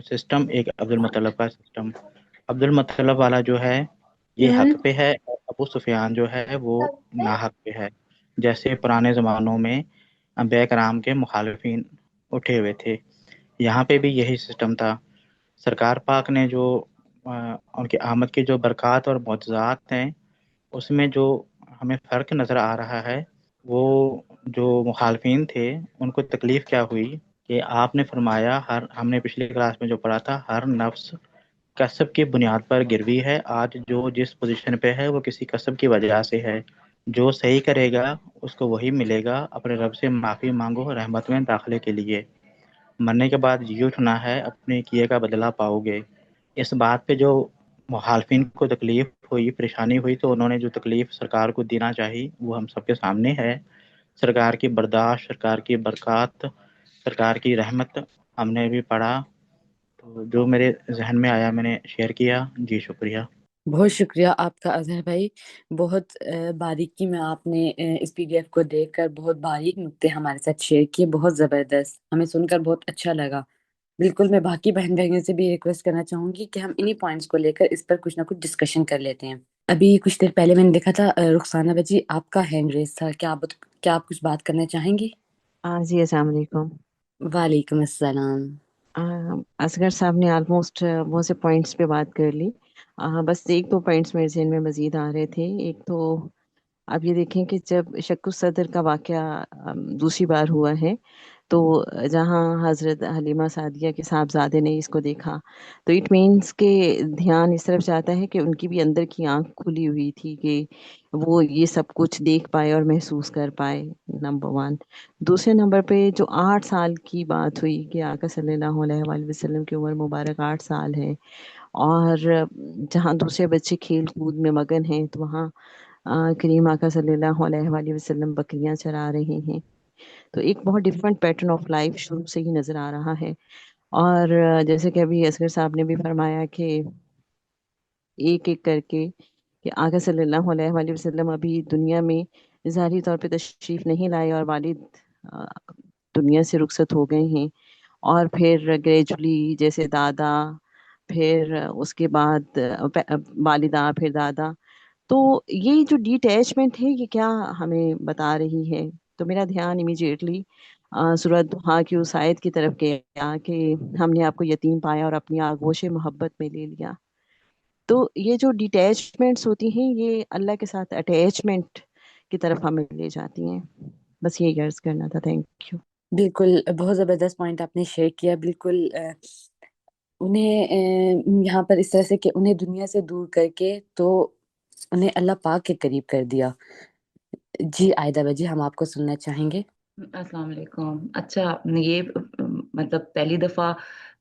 سسٹم، ایک عبد المطلب کا سسٹم. عبد المطلب والا جو ہے یہ حق پہ ہے، اور ابو سفیان جو ہے وہ ناحق پہ ہے. جیسے پرانے زمانوں میں انبیاء کرام کے مخالفین اٹھے ہوئے تھے، یہاں پہ بھی یہی سسٹم تھا. سرکار پاک نے جو ان کی آمد کی جو برکات اور معجزات ہیں اس میں جو ہمیں فرق نظر آ رہا ہے وہ جو مخالفین تھے ان کو تکلیف کیا ہوئی کہ آپ نے فرمایا ہم نے پچھلی کلاس میں جو پڑھا تھا ہر نفس کسب کی بنیاد پر گروی ہے. آج جو جس پوزیشن پہ ہے وہ کسی کسب کی وجہ سے ہے. جو صحیح کرے گا اس کو وہی ملے گا. اپنے رب سے معافی مانگو رحمت میں داخلے کے لیے. مرنے کے بعد جی اٹھنا ہے، اپنے کیے کا بدلہ پاؤ گے. اس بات پہ جو مخالفین کو تکلیف ہوئی، پریشانی ہوئی، تو انہوں نے جو تکلیف سرکار کو دینا چاہی وہ ہم سب کے سامنے ہے. سرکار کی برداشت، سرکار کی برکات، سرکار کی رحمت ہم نے بھی پڑھا. تو جو میرے ذہن میں آیا میں نے شیئر کیا. جی شکریہ. بہت شکریہ آپ کا اظہر بھائی. بہت باریکی میں آپ نے اس پی ڈی ایف کو دیکھ کر بہت باریک نکتے ہمارے ساتھ شیئر کیے. بہت زبردست، ہمیں سن کر بہت اچھا لگا. بالکل میں باقی بہن بھائیوں سے بھی ریکویسٹ کرنا چاہوں گی کہ ہم انہی پوائنٹس کو لے کر اس پر کچھ نہ کچھ ڈسکشن کر لیتے ہیں. ابھی کچھ دیر پہلے میں نے دیکھا تھا رخسانہ بجی آپ کا ہینڈ ریز تھا. کیا آپ کچھ بات کرنا چاہیں گی؟ جی السلام علیکم. وعلیکم السلام. اصغر صاحب نے آلموسٹ بہت سے پوائنٹس پہ بات کر لی. بس ایک دو پوائنٹس میرے ذہن میں مزید آ رہے تھے. ایک تو آپ یہ دیکھیں کہ جب شق الصدر کا واقعہ دوسری بار ہوا ہے تو جہاں حضرت حلیمہ سعدیہ کے صاحبزادے نے اس کو دیکھا تو اٹ مینس کہ دھیان اس طرف جاتا ہے کہ ان کی بھی اندر کی آنکھ کھلی ہوئی تھی کہ وہ یہ سب کچھ دیکھ پائے اور محسوس کر پائے. Number one. دوسرے نمبر پہ جو 8 سال کی بات ہوئی کہ آقا صلی اللہ علیہ وآلہ وسلم کی عمر مبارک 8 سال ہے اور جہاں دوسرے بچے کھیل کود میں مگن ہیں تو وہاں کریم آقا صلی اللہ علیہ وآلہ وسلم بکریاں چرا رہے ہیں. تو ایک بہت ڈفرینٹ پیٹرن آف لائف شروع سے ہی نظر آ رہا ہے. اور جیسے کہ ابھی اصغر صاحب نے بھی فرمایا کہ ایک ایک کر کے کہ آقا صلی اللہ علیہ وآلہ وسلم ابھی دنیا میں ظاہری طور پہ تشریف نہیں لائے اور والد دنیا سے رخصت ہو گئے ہیں. اور پھر گریجولی جیسے دادا، پھر اس کے بعد والدہ، پھر دادا. تو یہ جو ڈیٹیچمنٹ ہے یہ کیا ہمیں بتا رہی ہے؟ تو میرا دھیان امیجیٹلی سورۃ دحا کی اس آیت کی طرف گیا کہ ہم نے آپ کو یتیم پایا اور اپنی آغوش محبت میں لے لیا. تو یہ جو ڈیٹیچمنٹس ہوتی ہیں یہ اللہ کے ساتھ اٹیچمنٹ کی طرف ہمیں لے جاتی ہیں. بس یہی عرض کرنا تھا. Thank you. بالکل بہت زبردست پوائنٹ آپ نے شیئر کیا. بالکل انہیں یہاں پر اس طرح سے کہ انہیں دنیا سے دور کر کے تو انہیں اللہ پاک کے قریب کر دیا. جی عائدہ بجی ہم آپ کو سننا چاہیں گے. السلام علیکم. اچھا یہ مطلب پہلی دفعہ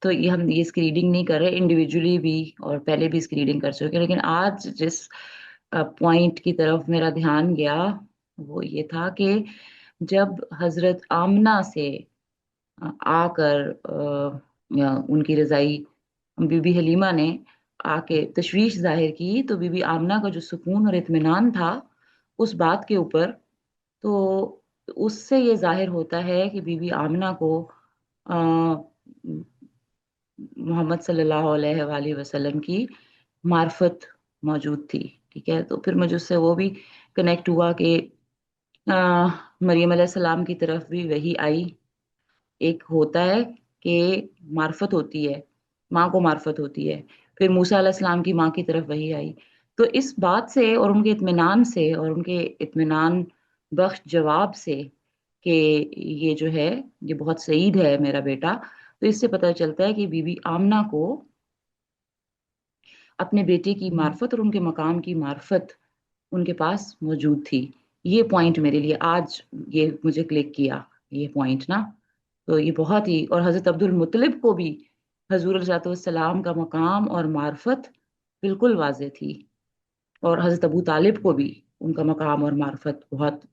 تو یہ ہم اس کی ریڈنگ نہیں کر رہے انڈیویجولی بھی، اور پہلے بھی اس کی ریڈنگ کر چکے، لیکن آج جس پوائنٹ کی طرف میرا دھیان گیا وہ یہ تھا کہ جب حضرت آمنہ سے آ کر ان کی رضائی بی بی حلیمہ نے آ کے تشویش ظاہر کی تو بی بی آمنہ کا جو سکون اور اطمینان تھا اس بات کے اوپر، تو اس سے یہ ظاہر ہوتا ہے کہ بی بی آمنہ کو محمد صلی اللہ علیہ وآلہ وسلم کی معرفت موجود تھی. ٹھیک ہے، تو پھر مجھے اس سے وہ بھی کنیکٹ ہوا کہ مریم علیہ السلام کی طرف بھی وہی آئی. ایک ہوتا ہے کہ معرفت ہوتی ہے، ماں کو معرفت ہوتی ہے، پھر موسیٰ علیہ السلام کی ماں کی طرف وہی آئی. تو اس بات سے اور ان کے اطمینان سے اور ان کے اطمینان بخش جواب سے کہ یہ جو ہے یہ بہت سعید ہے میرا بیٹا، تو اس سے پتہ چلتا ہے کہ بی بی آمنہ کو اپنے بیٹے کی معرفت اور ان کے مقام کی معرفت ان کے پاس موجود تھی. یہ پوائنٹ میرے لیے آج یہ مجھے کلک کیا یہ پوائنٹ نا. تو یہ بہت ہی، اور حضرت عبد المطلب کو بھی حضور علیہ السلام کا مقام اور معرفت بالکل واضح تھی، اور حضرت ابو طالب کو بھی ان کا مقام اور معرفت بہت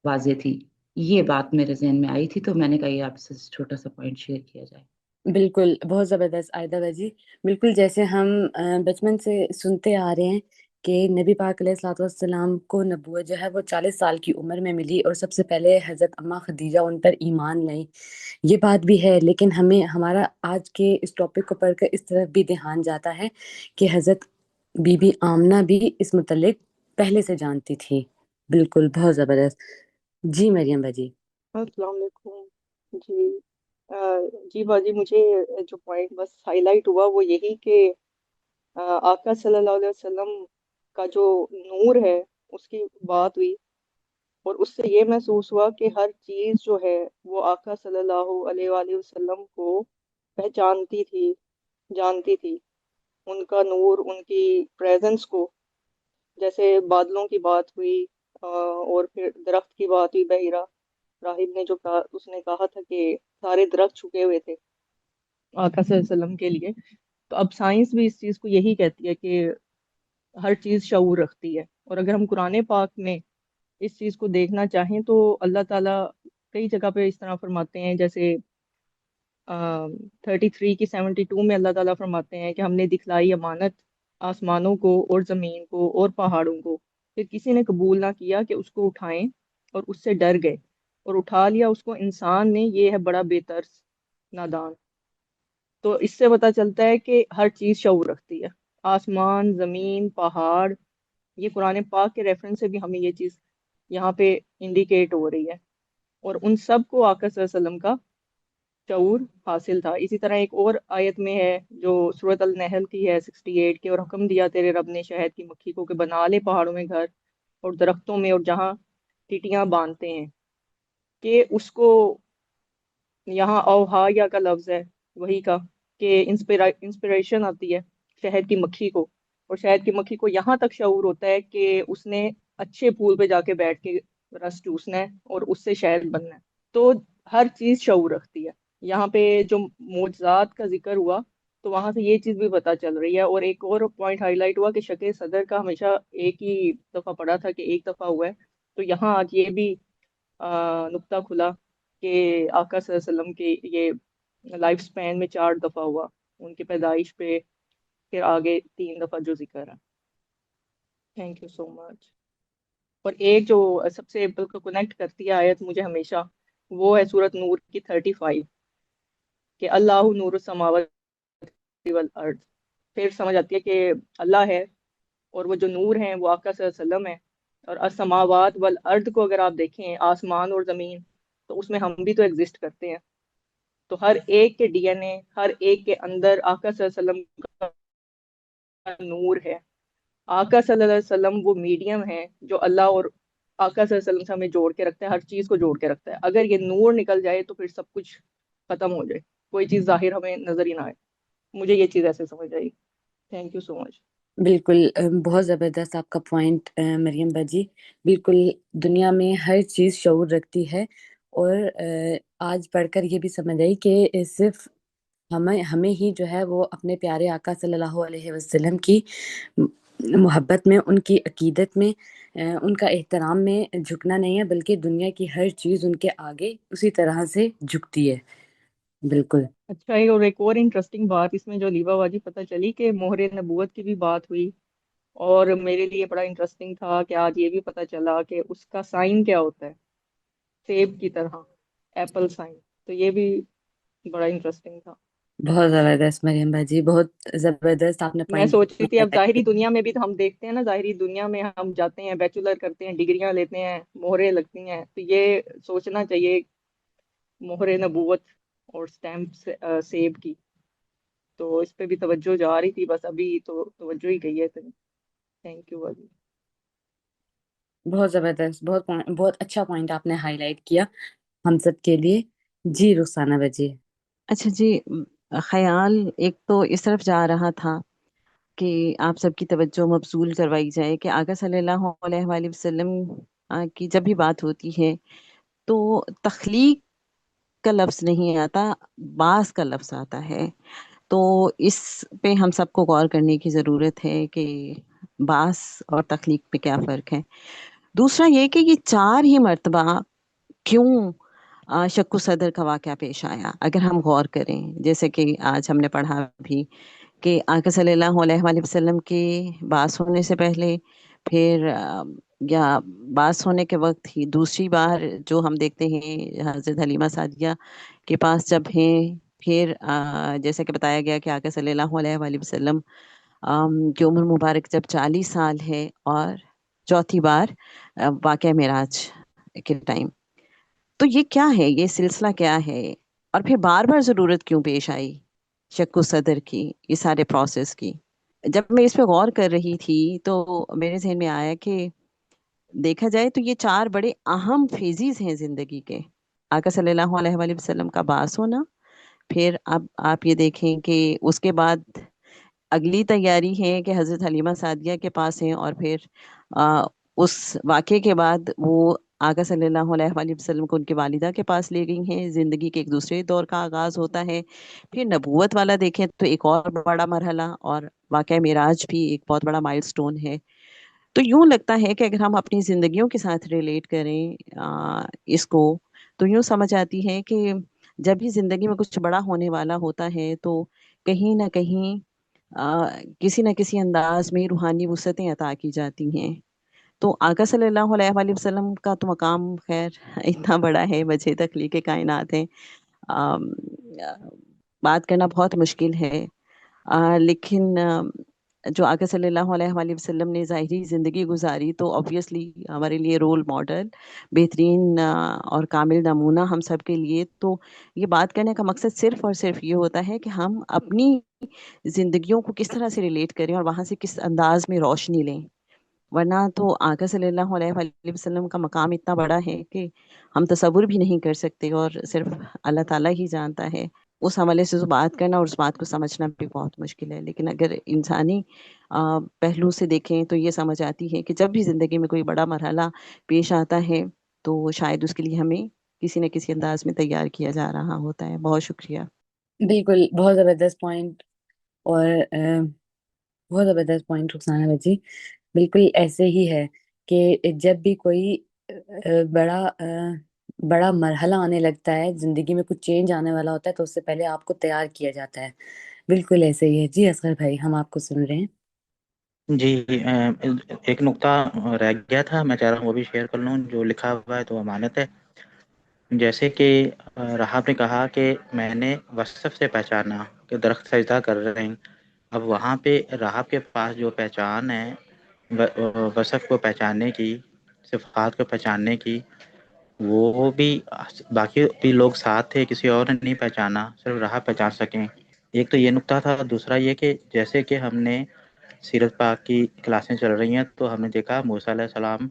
واضح تھی۔ یہ بات میرے ذہن میں آئی تھی، تو میں نے کہا یہ آپ سے چھوٹا سا پوائنٹ شیئر کیا جائے۔ بالکل، بہت زبردست عائدہ باجی۔ بالکل جیسے ہم بچپن سے سنتے آ رہے ہیں کہ نبی پاک علیہ الصلوۃ والسلام کو نبوت جو ہے وہ 40 سال کی عمر میں ملی، اور سب سے پہلے حضرت اماں خدیجہ ان پر ایمان لائیں۔ یہ بات بھی ہے، لیکن ہمیں ہمارا آج کے اس ٹاپک کو پڑھ کر اس طرف بھی دھیان جاتا ہے کہ حضرت بی بی آمنہ بھی اس متعلق پہلے سے جانتی تھی۔ بالکل، بہت زبردست۔ جی مریم باجی۔ السلام علیکم جی۔ جی باجی، مجھے جو پوائنٹ بس ہائی لائٹ ہوا وہ یہی کہ آقا صلی اللہ علیہ وسلم کا جو نور ہے اس کی بات ہوئی، اور اس سے یہ محسوس ہوا کہ ہر چیز جو ہے وہ آقا صلی اللہ علیہ وآلہ وسلم کو پہچانتی تھی، جانتی تھی، ان کا نور، ان کی پریزنس کو۔ جیسے بادلوں کی بات ہوئی، اور پھر درخت کی بات ہوئی، بحیرہ راہب نے جو کہا، اس نے کہا تھا کہ سارے درخت چھکے ہوئے تھے آقا صلی اللہ علیہ وسلم کے لیے۔ تو اب سائنس بھی اس چیز کو یہی کہتی ہے کہ ہر چیز شعور رکھتی ہے، اور اگر ہم قرآن پاک میں اس چیز کو دیکھنا چاہیں تو اللہ تعالیٰ کئی جگہ پہ اس طرح فرماتے ہیں، جیسے 33 کی 72 میں اللہ تعالیٰ فرماتے ہیں کہ ہم نے دکھلائی امانت آسمانوں کو اور زمین کو اور پہاڑوں کو، پھر کسی نے قبول نہ کیا کہ اس کو اٹھائیں، اور اس سے ڈر گئے اور اٹھا لیا اس کو انسان نے، یہ ہے بڑا بے ترس نادان۔ تو اس سے پتہ چلتا ہے کہ ہر چیز شعور رکھتی ہے، آسمان، زمین، پہاڑ۔ یہ قرآن پاک کے ریفرنس سے بھی ہمیں یہ چیز یہاں پہ انڈیکیٹ ہو رہی ہے، اور ان سب کو آقا صلی اللہ علیہ وسلم کا شعور حاصل تھا۔ اسی طرح ایک اور آیت میں ہے جو سورۃ النحل کی ہے 68 کے، اور حکم دیا تیرے رب نے شہد کی مکھی کو کہ بنا لے پہاڑوں میں گھر اور درختوں میں، اور جہاں ٹیٹیاں باندھتے ہیں، کہ اس کو یہاں اوہا یا کا لفظ ہے وہی کا، کہ انسپریشن آتی ہے شہد کی مکھی کو، اور شہد کی مکھی کو یہاں تک شعور ہوتا ہے کہ اس نے اچھے پھول پہ جا کے بیٹھ کے رس چوسنا ہے اور اس سے شہد بننا ہے۔ تو ہر چیز شعور رکھتی ہے۔ یہاں پہ جو معجزات کا ذکر ہوا تو وہاں سے یہ چیز بھی پتہ چل رہی ہے، اور ایک اور پوائنٹ ہائی لائٹ ہوا کہ شق صدر کا ہمیشہ ایک ہی دفعہ پڑھا تھا کہ ایک دفعہ ہوا ہے، تو یہاں آج یہ بھی نقطہ کھلا کہ آقا صلی اللہ علیہ وسلم کے یہ لائف سپین میں 4 دفعہ ہوا، ان کی پیدائش پہ، پھر آگے 3 دفعہ جو ذکر ہے۔ تھینک یو سو مچ۔ اور ایک جو سب سے بالکل کنیکٹ کرتی ہے آیت مجھے ہمیشہ، وہ ہے سورۃ نور کی 35 کہ اللہ نور السماوات والارض۔ پھر سمجھ آتی ہے کہ اللہ ہے، اور وہ جو نور ہیں وہ آقا صلی اللہ علیہ وسلم ہے۔ اور السماوات والارض کو اگر آپ دیکھیں، آسمان اور زمین، تو اس میں ہم بھی تو ایگزسٹ کرتے ہیں۔ تو ہر ایک کے ڈی این اے، ہر ایک کے اندر آقا صلی اللہ علیہ وسلم کا نور ہے۔ آقا صلی اللہ علیہ وسلم وہ میڈیم ہے جو اللہ اور آقا صلی اللہ علیہ وسلم سے ہمیں جوڑ کے رکھتا ہے، ہر چیز کو جوڑ کے رکھتا ہے۔ اگر یہ نور نکل جائے تو پھر سب کچھ ختم ہو جائے، کوئی چیز ظاہر ہمیں نظر ہی نہ آئے۔ مجھے یہ چیز ایسے سمجھ آئی۔ تھینک یو سو مچ۔ بالکل، بہت زبردست آپ کا پوائنٹ مریم باجی۔ بالکل، دنیا میں ہر چیز شعور رکھتی ہے، اور آج پڑھ کر یہ بھی سمجھ آئی کہ صرف ہمیں ہی جو ہے وہ اپنے پیارے آقا صلی اللہ علیہ وسلم کی محبت میں، ان کی عقیدت میں، ان کا احترام میں جھکنا نہیں ہے، بلکہ دنیا کی ہر چیز ان کے آگے اسی طرح سے جھکتی ہے۔ بالکل اچھا، اور ایک اور انٹرسٹنگ بات اس میں جو لیبا واجی پتہ چلی کہ مہر نبوت کی بھی بات ہوئی، اور میرے لیے بڑا انٹرسٹنگ تھا کہ آج یہ بھی پتہ چلا کہ اس کا سائن کیا ہوتا ہے، سیب کی طرح، ایپل سائن۔ تو یہ بھی بڑا انٹرسٹنگ تھا۔ بہت زبردست مریم باجی، بہت زبردست آپ نے میں پوائنٹ سوچ رہی تھی اب ظاہری دنیا میں بھی تو ہم دیکھتے ہیں نا، ظاہری دنیا میں ہم جاتے ہیں، بیچلر کرتے ہیں، ڈگریاں لیتے ہیں، مہریں لگتی ہیں، تو یہ سوچنا چاہیے مہر نبوت اور سٹیمپ سیب کی، تو اس پہ بھی توجہ جا رہی تھی، بس ابھی تو توجہ ہی گئی ہے۔ تھینک یو باجی۔ بہت زبردست، بہت اچھا پوائنٹ آپ نے ہائی لائٹ کیا ہم سب کے لیے۔ جی رخسانہ باجی۔ اچھا جی، خیال ایک تو اس طرف جا رہا تھا کہ آپ سب کی توجہ مبذول کروائی جائے کہ آقا صلی اللہ علیہ وسلم کی جب بھی بات ہوتی ہے تو تخلیق کا لفظ نہیں آتا، باس کا لفظ آتا ہے. تو اس پہ ہم سب کو غور کرنے کی ضرورت ہے کہ باس اور تخلیق میں کیا فرق ہے. دوسرا یہ کہ یہ 4 ہی مرتبہ کیوں شک و صدر کا واقعہ پیش آیا. اگر ہم غور کریں، جیسے کہ آج ہم نے پڑھا بھی کہ آقا صلی اللہ علیہ وآلہ وسلم کے باس ہونے سے پہلے، پھر یا باس ہونے کے وقت ہی دوسری بار جو ہم دیکھتے ہیں حضرت حلیمہ سعدیہ کے پاس جب ہیں، پھر جیسے کہ بتایا گیا کہ آقا صلی اللہ علیہ وآلہ وسلم کی عمر مبارک جب 40 سال ہے، اور چوتھی بار واقعہ معراج کے ٹائم. تو یہ کیا ہے، یہ سلسلہ کیا ہے، اور پھر بار بار ضرورت کیوں پیش آئی شک و صدر کی، یہ سارے پروسیس کی. جب میں اس پہ غور کر رہی تھی تو میرے ذہن میں آیا کہ دیکھا جائے تو یہ 4 بڑے اہم فیزز ہیں زندگی کے. آقا صلی اللہ علیہ وآلہ وسلم کا باعث ہونا، پھر اب آپ یہ دیکھیں کہ اس کے بعد اگلی تیاری ہے کہ حضرت حلیمہ سعدیہ کے پاس ہیں، اور پھر اس واقعے کے بعد وہ آقا صلی اللہ علیہ وآلہ وسلم کو ان کی والدہ کے پاس لے گئی ہیں. زندگی کے ایک دوسرے دور کا آغاز ہوتا ہے. پھر نبوت والا دیکھیں تو ایک اور بڑا مرحلہ، اور واقعہ معراج بھی ایک بہت بڑا مائل سٹون ہے. تو یوں لگتا ہے کہ اگر ہم اپنی زندگیوں کے ساتھ ریلیٹ کریں اس کو، تو یوں سمجھ آتی ہے کہ جب بھی زندگی میں کچھ بڑا ہونے والا ہوتا ہے تو کہیں نہ کہیں کسی نہ کسی انداز میں روحانی وسعتیں عطا کی جاتی ہیں. تو آقا صلی اللہ علیہ وآلہ وسلم کا تو مقام خیر اتنا بڑا ہے، وجہ تخلیق کائنات ہے، آم، بات کرنا بہت مشکل ہے. لیکن جو آقا صلی اللہ علیہ وآلہ وسلم نے ظاہری زندگی گزاری تو obviously ہمارے لیے رول ماڈل، بہترین اور کامل نمونہ ہم سب کے لیے. تو یہ بات کرنے کا مقصد صرف اور صرف یہ ہوتا ہے کہ ہم اپنی زندگیوں کو کس طرح سے ریلیٹ کریں اور وہاں سے کس انداز میں روشنی لیں. ورنہ تو آقا صلی اللہ علیہ وآلہ وسلم کا مقام اتنا بڑا ہے کہ ہم تصور بھی نہیں کر سکتے، اور صرف اللہ تعالیٰ ہی جانتا ہے. اس حوالے سے بات کرنا اور اس بات کو سمجھنا بھی بہت مشکل ہے. لیکن اگر انسانی پہلو سے دیکھیں تو یہ سمجھ آتی ہے کہ جب بھی زندگی میں کوئی بڑا مرحلہ پیش آتا ہے تو شاید اس کے لیے ہمیں کسی نہ کسی انداز میں تیار کیا جا رہا ہوتا ہے. بہت شکریہ. بالکل، بہت زبردست پوائنٹ، اور بہت زبردست پوائنٹ رخسانہ بجی. بالکل ایسے ہی ہے کہ جب بھی کوئی بڑا مرحلہ آنے لگتا ہے، زندگی میں کچھ چینج آنے والا ہوتا ہے، تو اس سے پہلے آپ کو تیار کیا جاتا ہے. بالکل ایسے ہی ہے. جی اصغر بھائی، ہم آپ کو سن رہے ہیں. جی، ایک نقطہ رہ گیا تھا، میں چاہ رہا ہوں وہ بھی شیئر کر لوں. جو لکھا ہوا ہے تو امانت ہے. جیسے کہ رہاب نے کہا کہ میں نے وصف سے پہچانا کہ درخت سجدہ کر رہے ہیں. اب وہاں پہ رہاب کے پاس جو پہچان ہے وصف کو پہچاننے کی، صفات کو پہچاننے کی، وہ بھی باقی بھی لوگ ساتھ تھے، کسی اور نے نہیں پہچانا، صرف رہاب پہچان سکیں. ایک تو یہ نقطہ تھا. دوسرا یہ کہ جیسے کہ ہم نے سیرت پاک کی کلاسیں چل رہی ہیں تو ہم نے دیکھا موسیٰ علیہ السلام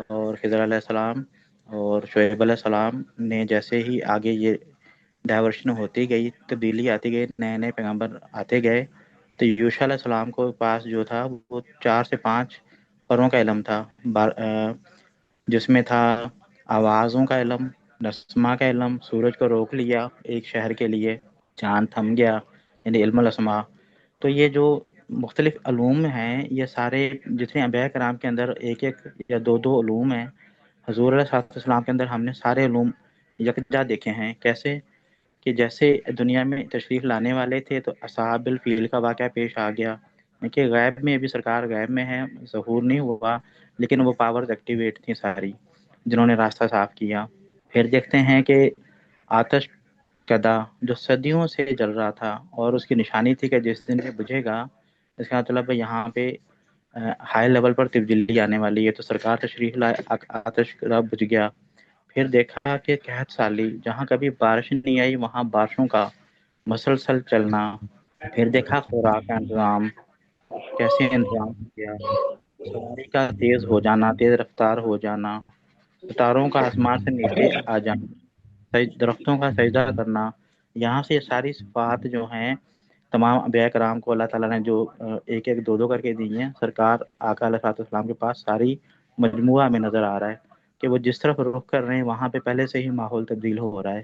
اور خضر علیہ السلام اور شعیب علیہ السلام نے جیسے ہی آگے یہ ڈائیورشن ہوتی گئی، تبدیلی آتی گئی، نئے نئے پیغمبر آتے گئے، تو یوشع علیہ السلام کو پاس جو تھا وہ 4 سے 5 پروں کا علم تھا، جس میں تھا آوازوں کا علم، نسمہ کا علم، سورج کو روک لیا ایک شہر کے لیے، چاند تھم گیا، یعنی علم الاسماء. تو یہ جو مختلف علوم ہیں، یہ سارے جتنے انبیاء کرام کے اندر ایک ایک یا دو دو علوم ہیں، حضور علیہ السلام کے اندر ہم نے سارے علوم یکجا دیکھے ہیں. کیسے کہ جیسے دنیا میں تشریف لانے والے تھے تو اصحاب الفیل کا واقعہ پیش آ گیا کہ غیب میں بھی سرکار غیب میں ہے، ظہور نہیں ہوا، لیکن وہ پاورز ایکٹیویٹ تھیں ساری، جنہوں نے راستہ صاف کیا. پھر دیکھتے ہیں کہ آتش کدا جو صدیوں سے جل رہا تھا اور اس کی نشانی تھی کہ جس دن یہ بجھے گا، اس کا مطلب یہاں پہ ہائی لیول پر تبدیلی آنے والی ہے. تو سرکار تشریف لائے، آتش کدا بجھ گیا. پھر دیکھا کہ قحط سالی، جہاں کبھی بارش نہیں آئی وہاں بارشوں کا مسلسل چلنا. پھر دیکھا خوراک کا انتظام، کیسے انتظام کیا، سواری کا تیز ہو جانا، تیز رفتار ہو جانا، ستاروں کا آسمان سے نیچے آ جانا، درختوں کا سجدہ کرنا. یہاں سے یہ ساری صفات جو ہیں تمام انبیاء کرام کو اللہ تعالیٰ نے جو ایک ایک دو دو کر کے دی ہیں، سرکار آقا علیہ السلام کے پاس ساری مجموعہ میں نظر آ رہا ہے کہ وہ جس طرف رخ کر رہے ہیں وہاں پہ پہلے سے ہی ماحول تبدیل ہو رہا ہے.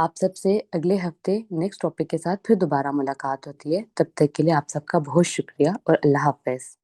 آپ سب سے اگلے ہفتے نیکسٹ ٹاپک کے ساتھ پھر دوبارہ ملاقات ہوتی ہے. تب تک کے لیے آپ سب کا بہت شکریہ اور اللہ حافظ.